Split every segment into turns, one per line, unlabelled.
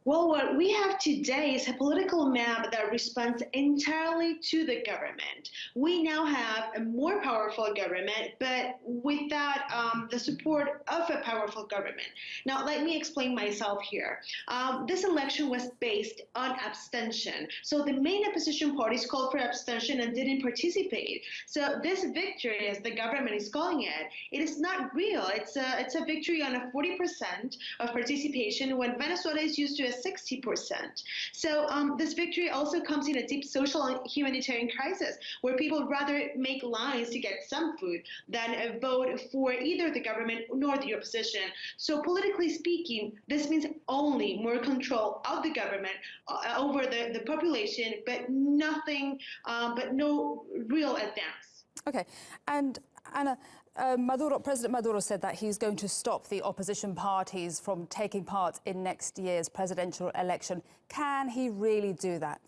Well, what we have today is a political map that responds entirely to the government. We now have a more powerful government, but without the support of a powerful government. Now, let me explain myself here. This election was based on abstention. So the main opposition parties called for abstention and didn't participate. So this victory, as the government is calling it is not real. It's a victory on a 40% of participation when Venezuela is used to a 60%. So this victory also comes in a deep social and humanitarian crisis where people rather make lines to get some food than vote for either the government nor the opposition. So politically speaking, this means only more control of the government over the population, but nothing, but no real advance.
Okay, and Anna, President Maduro said that he's going to stop the opposition parties from taking part in next year's presidential election. Can he really do that?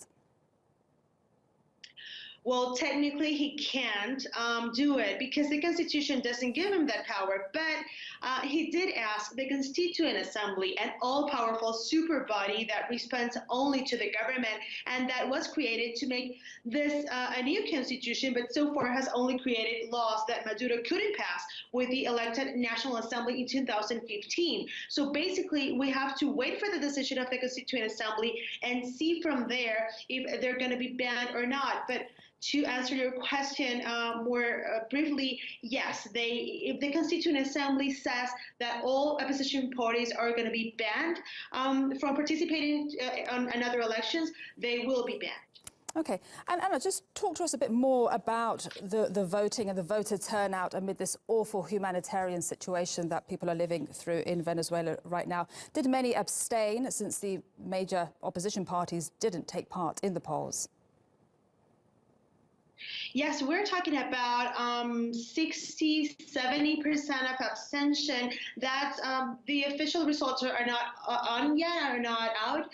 Well, technically, he can't do it because the Constitution doesn't give him that power. But he did ask the Constituent Assembly, an all-powerful super body that responds only to the government, and that was created to make this a new constitution, but so far has only created laws that Maduro couldn't pass with the elected National Assembly in 2015. So basically, we have to wait for the decision of the Constituent Assembly and see from there if they're going to be banned or not. But to answer your question more briefly, yes, if the Constituent Assembly says that all opposition parties are going to be banned from participating on another elections, they will be banned.
Okay, and Anna, just talk to us a bit more about the voting and the voter turnout amid this awful humanitarian situation that people are living through in Venezuela right now. Did many abstain since the major opposition parties didn't take part in the polls?
Yes, we're talking about 60–70% of abstention. That's the official results are not on yet, are not out,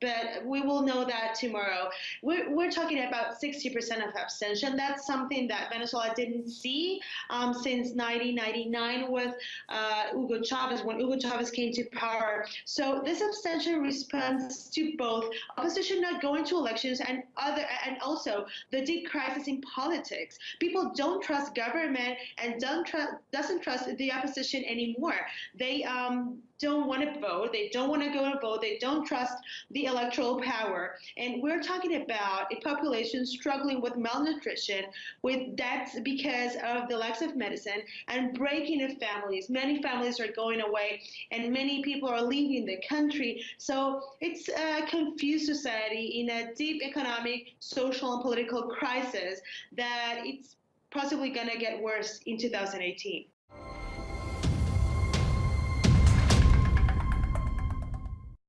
but we will know that tomorrow. We're talking about 60% of abstention. That's something that Venezuela didn't see since 1999 with Hugo Chavez, when Hugo Chavez came to power. So this abstention responds to both opposition not going to elections and also the deep crisis in politics. People don't trust government and doesn't trust the opposition anymore. They don't want to vote. They don't want to go and vote. They don't trust the electoral power. And we're talking about a population struggling with malnutrition, with deaths because of the lack of medicine, and breaking of families. Many families are going away, and many people are leaving the country. So it's a confused society in a deep economic, social, and political crisis that it's possibly going to get worse in 2018.